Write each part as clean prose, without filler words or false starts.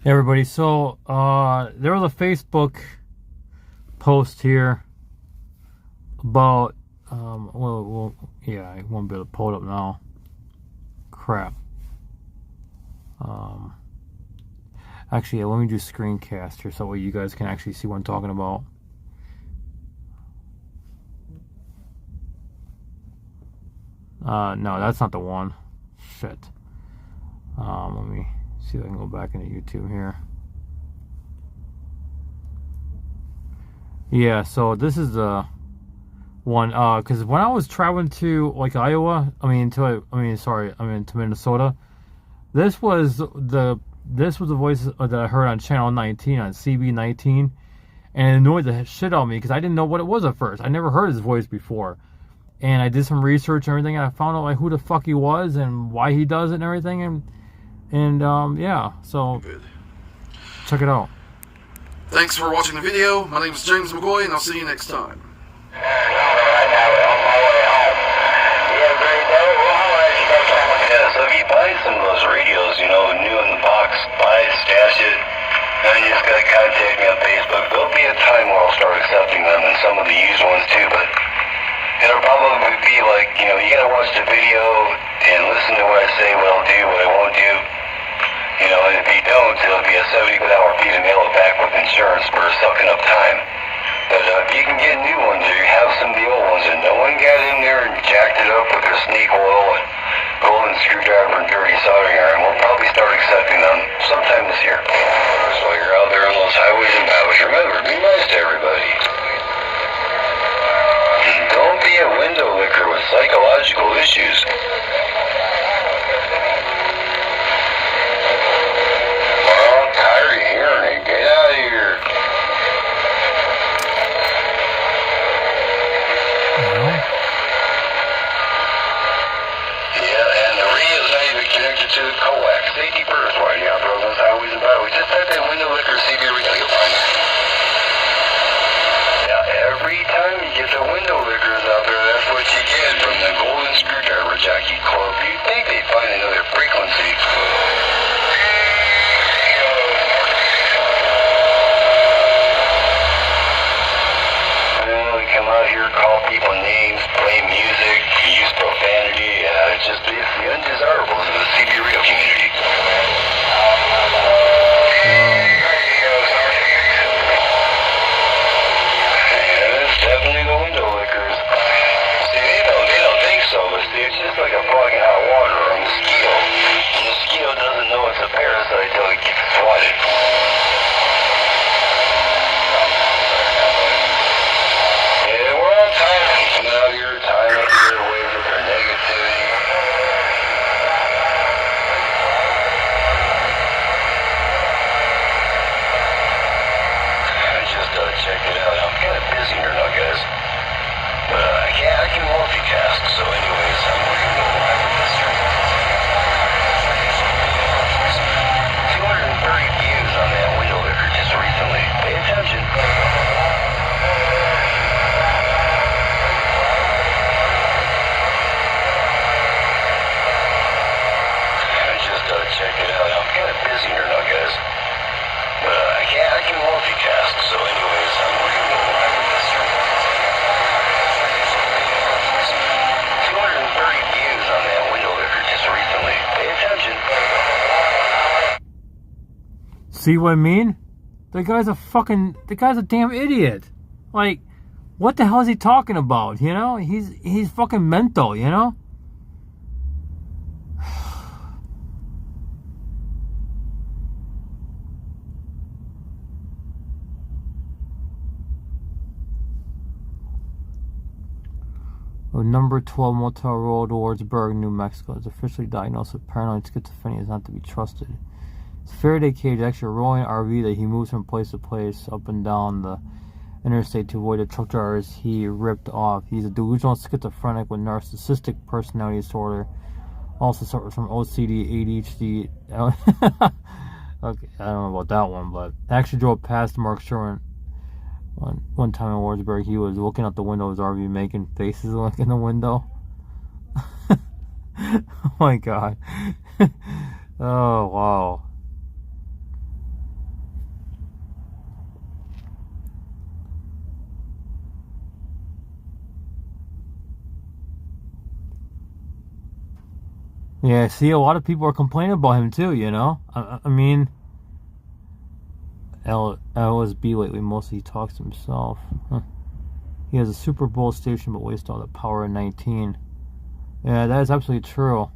Hey everybody, so there was a Facebook post here about yeah, I won't be able to pull it up now. Crap. Actually, yeah, let me do screencast here so that way you guys can actually see what I'm talking about. No, that's not the one. Shit. Let me see if I can go back into YouTube here. Yeah, so this is the one, because when I was traveling to like Iowa, to Minnesota, this was the voice that I heard on channel 19 on CB 19, and it annoyed the shit out of me because I didn't know what it was at first. I never heard his voice before, and I did some research and everything, and I found out like who the fuck he was and why he does it and everything, and yeah, so check it out. Thanks for watching the video. My name is James McCoy, and I'll see you next time. So if you buy some of those radios, new in the box, buy it, stash it, and you just gotta contact me on Facebook. There'll be a time where I'll start accepting them, and some of the used ones too, but it'll probably be like, you gotta watch the video and listen to what I say, what I'll do, what I won't do. And if you don't, it'll be a 70-hour fee to mail it back with insurance for sucking up time. But if you can get new ones, or you have some of the old ones, and no one got in there and jacked it up with their snake oil and golden screwdriver and dirty soldering iron, we'll probably start accepting them sometime this year. So while you're out there on those highways and byways, remember, be nice to everybody. Don't be a window licker with psychological issues. Well, I'm tired of hearing it. Get out of here. To the coax, safety first, while you're out there on those highways and byways. Just type in window liquor, see if you'll find it. Yeah, every time you get the window liquors out there, that's what you get from the golden screwdriver jockey club. You'd think they'd find another frequency. They come out here, call people names, play music, use profanity. It's the undesirables of the CB radio community. Yeah, it's definitely the window lickers. See, they don't think so, but see, it's just like a bug in hot water or a mosquito. The mosquito doesn't know it's a parasite until it gets swatted. Yeah, we're all tired of coming out here, tying up the airwaves with their negativity. Check it out. I'm kind of busy here now, guys. But I can multitask. So anyways, I'm working live with this here. 230 views on that window liquor just recently. Pay attention. Check it out. I'm kind of busy here now, guys. But I can multitask. So anyways, I'm working live with this here. 230 views on that window liquor just recently. Pay attention. See what I mean? The guy's a damn idiot. Like, what the hell is he talking about? He's fucking mental, Number 12 Motel Road, Wardsburg, New Mexico, is officially diagnosed with paranoid schizophrenia. Is not to be trusted. It's Faraday cage, actually a rolling RV that he moves from place to place up and down the interstate to avoid the truck drivers he ripped off. He's a delusional schizophrenic with narcissistic personality disorder. Also suffers from OCD, ADHD. Okay, I don't know about that one, but actually drove past Mark Sherman one time in Wardsburg. He was looking out the window of his RV making faces like in the window. Oh my god. Oh wow. Yeah, see, a lot of people are complaining about him too, you know? I mean, LSB lately mostly talks to himself. Huh. He has a Super Bowl station but wastes all the power in 19. Yeah, that is absolutely true.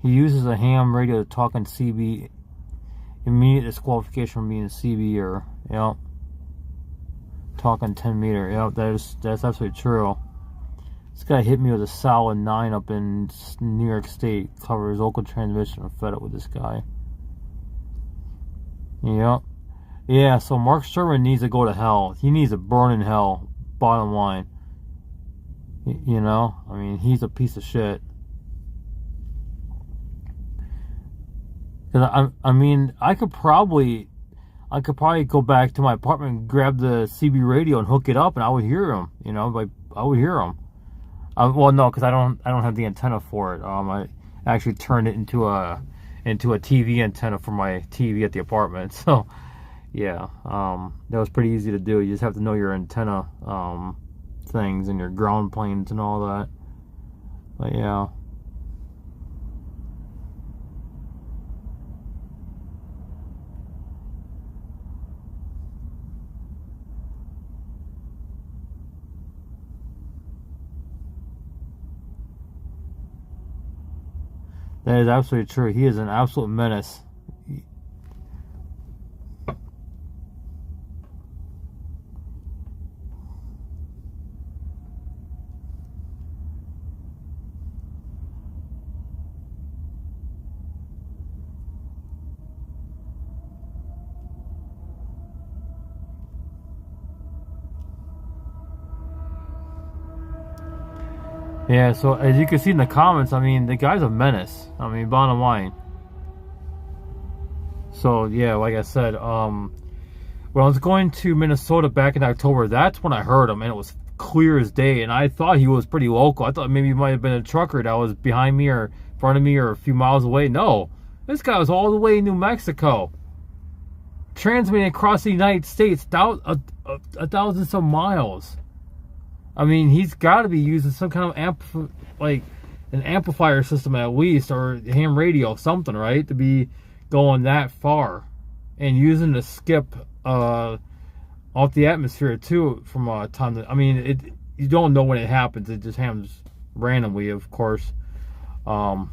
He uses a ham radio to talk on CB. Immediate disqualification from being a CB-er. Yep. Talk on 10 meter. Yep, that's absolutely true. This guy hit me with a solid 9 up in New York State. Covers local transmission. I'm fed up with this guy. Yep. Yeah, so Mark Sherman needs to go to hell. He needs to burn in hell. Bottom line. You know? I mean, he's a piece of shit. Cause I mean, I could probably go back to my apartment and grab the CB radio and hook it up, and I would hear him. You know, like I would hear him. Well, no, because I don't have the antenna for it. I actually turned it into a TV antenna for my TV at the apartment. So, yeah, that was pretty easy to do. You just have to know your antenna things and your ground planes and all that. But yeah. That is absolutely true. He is an absolute menace. Yeah, so as you can see in the comments, I mean, the guy's a menace. I mean, bottom line. So, yeah, like I said, when I was going to Minnesota back in October, that's when I heard him, and it was clear as day, and I thought he was pretty local. I thought maybe he might have been a trucker that was behind me or in front of me or a few miles away. No, this guy was all the way in New Mexico, transmitting across the United States, a thousand some miles. I mean, he's got to be using some kind of an amplifier system at least, or ham radio, something, right? To be going that far and using the skip off the atmosphere too from time to. I mean, you don't know when it happens. It just happens randomly, of course. But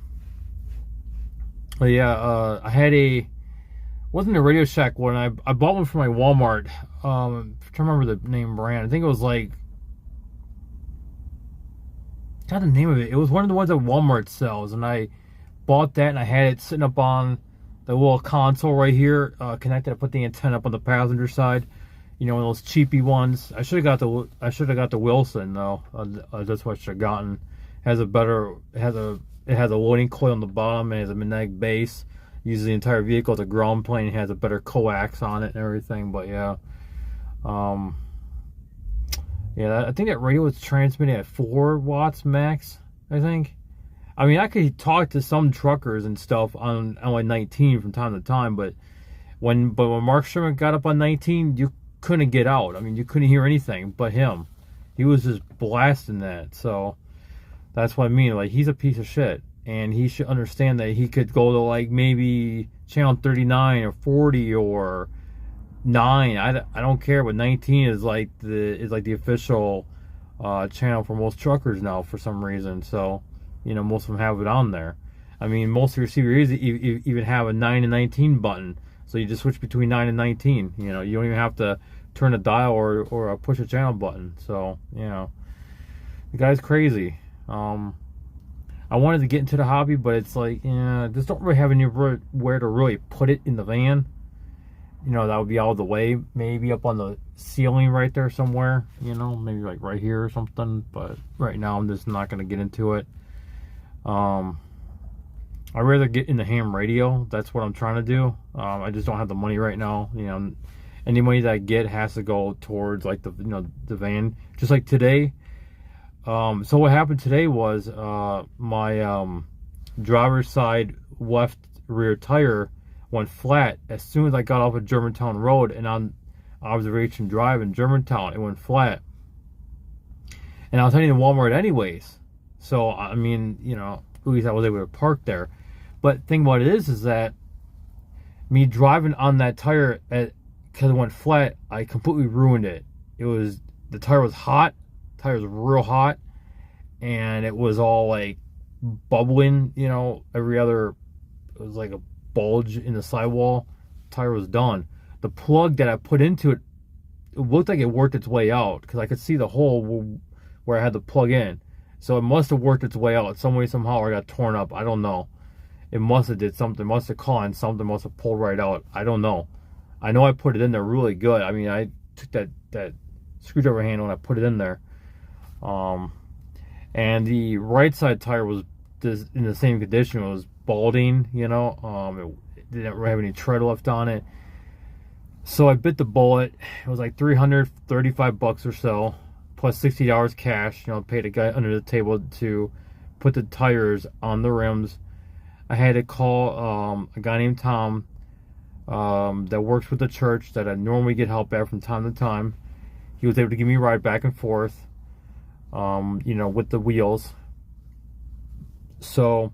yeah, I had wasn't a Radio Shack one. I bought one from my Walmart. I'm trying to remember the name brand. I think it was like. Got the name of it. It was one of the ones that Walmart sells, and I bought that, and I had it sitting up on the little console right here, connected. I put the antenna up on the passenger side. You know, one of those cheapy ones. I should have got the Wilson though. That's what I should have gotten. It has a loading coil on the bottom and has a magnetic base. Uses the entire vehicle as a ground plane. It has a better coax on it and everything. But yeah. Yeah, I think that radio was transmitting at 4 watts max, I think. I mean, I could talk to some truckers and stuff on like 19 from time to time, but when Mark Sherman got up on 19, you couldn't get out. I mean, you couldn't hear anything but him. He was just blasting that. So that's what I mean. Like, he's a piece of shit, and he should understand that he could go to like maybe channel 39 or 40 or 9. I don't care, but 19 is like the official channel for most truckers now for some reason. So, you know, most of them have it on there. I mean, most of your CBRs even have a 9 and 19 button, so you just switch between 9 and 19. You know, you don't even have to turn a dial or push a channel button. So, you know, the guy's crazy. I wanted to get into the hobby, but it's like, yeah, just don't really have anywhere to really put it in the van. You know, that would be out of the way. Maybe up on the ceiling right there somewhere. You know, maybe like right here or something. But right now, I'm just not going to get into it. I'd rather get in the ham radio. That's what I'm trying to do. I just don't have the money right now. You know, any money that I get has to go towards like the van. Just like today. So what happened today was my driver's side left rear tire went flat as soon as I got off of Germantown Road and on Observation Drive in Germantown. It went flat, and I was heading to Walmart anyways. So I mean, you know, least I was able to park there. But the thing about it is that me driving on that tire, because it went flat, I completely ruined it. The tire was hot. The tire was real hot. And it was all like bubbling, you know, it was like a bulge in the sidewall. The tire was done. The plug that I put into it, it looked like it worked its way out, because I could see the hole where I had the plug in. So it must have worked its way out some way, somehow, or got torn up. I don't know. It must have did something. Must have caught on something. Must have pulled right out. I don't know. I know I put it in there really good. I mean, I took that screwdriver handle and I put it in there. And the right side tire was in the same condition. It was balding, you know. It didn't have any tread left on it. So I bit the bullet. It was like $335 or so, plus $60 cash. You know, paid a guy under the table to put the tires on the rims. I had to call a guy named Tom that works with the church that I normally get help at from time to time. He was able to give me a ride back and forth, you know, with the wheels. So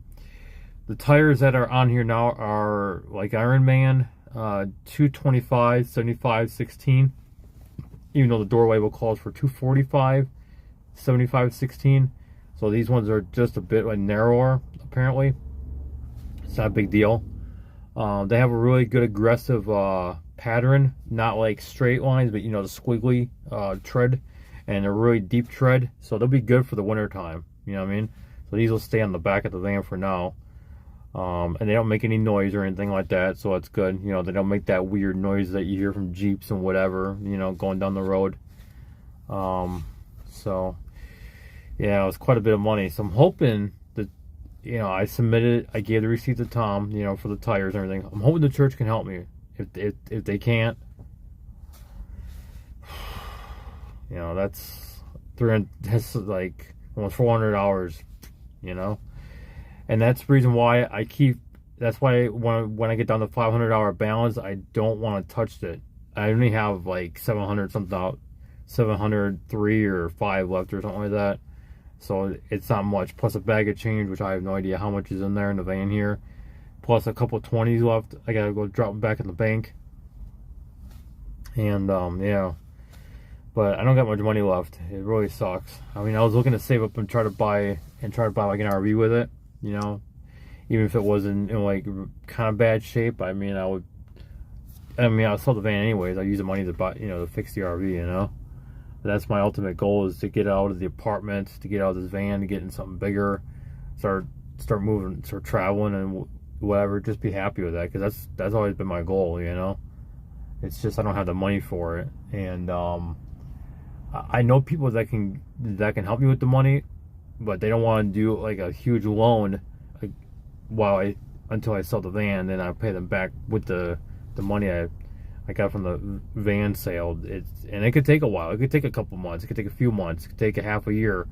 the tires that are on here now are like Iron Man, 225, 75, 16. Even though the door label calls for 245, 75, 16. So these ones are just a bit like narrower, apparently. It's not a big deal. They have a really good aggressive pattern, not like straight lines, but you know, the squiggly tread, and a really deep tread. So they'll be good for the winter time. You know what I mean? So these will stay on the back of the van for now. And they don't make any noise or anything like that, so that's good. You know, they don't make that weird noise that you hear from Jeeps and whatever, you know, going down the road. So yeah, it was quite a bit of money. So I'm hoping that, you know, I gave the receipt to Tom, you know, for the tires and everything. I'm hoping the church can help me. If they can't, you know, that's like almost $400, you know. And that's the reason why that's why when I get down to $500 balance, I don't want to touch it. I only have like 703 or 5 left or something like that. So it's not much. Plus a bag of change, which I have no idea how much is in there in the van here. Plus a couple of 20s left. I gotta go drop them back in the bank. And yeah. But I don't got much money left. It really sucks. I mean, I was looking to save up and try to buy like an RV with it. You know, even if it wasn't in like kind of bad shape, I mean, I'll sell the van anyways. I use the money to buy, you know, to fix the RV, you know. But that's my ultimate goal, is to get out of the apartment, to get out of this van, to get in something bigger, start moving, start traveling and whatever. Just be happy with that, because that's always been my goal, you know. It's just I don't have the money for it, and I know people that can help me with the money. But they don't want to do like a huge loan, like, until I sell the van. Then I pay them back with the money I got from the van sale. And it could take a while. It could take a couple months. It could take a few months. It could take a half a year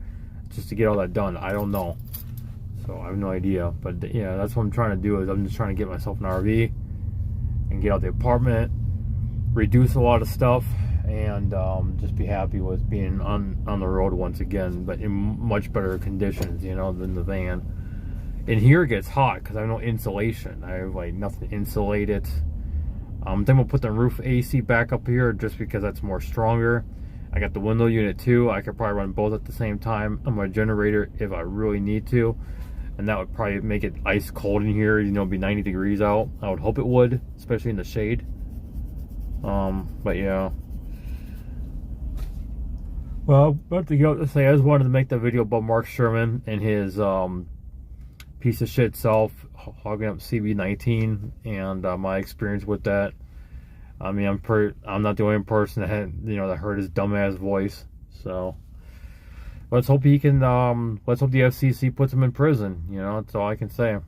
just to get all that done. I don't know. So I have no idea. But yeah, that's what I'm trying to do. Is I'm just trying to get myself an RV and get out the apartment, reduce a lot of stuff, and just be happy with being on the road once again, but in much better conditions, you know, than the van. And here it gets hot because I have no insulation. I have like nothing to insulate it. Then we'll put the roof AC back up here just because that's more stronger. I got the window unit too. I could probably run both at the same time on my generator if I really need to, and that would probably make it ice cold in here. You know, it'd be 90 degrees out. I would hope it would, especially in the shade. But yeah. Well, about to go to say, I just wanted to make that video about Mark Sherman and his piece of shit self hogging up CB19 and my experience with that. I mean, I'm not the only person that that heard his dumbass voice. So let's hope he can. Let's hope the FCC puts him in prison. You know, that's all I can say.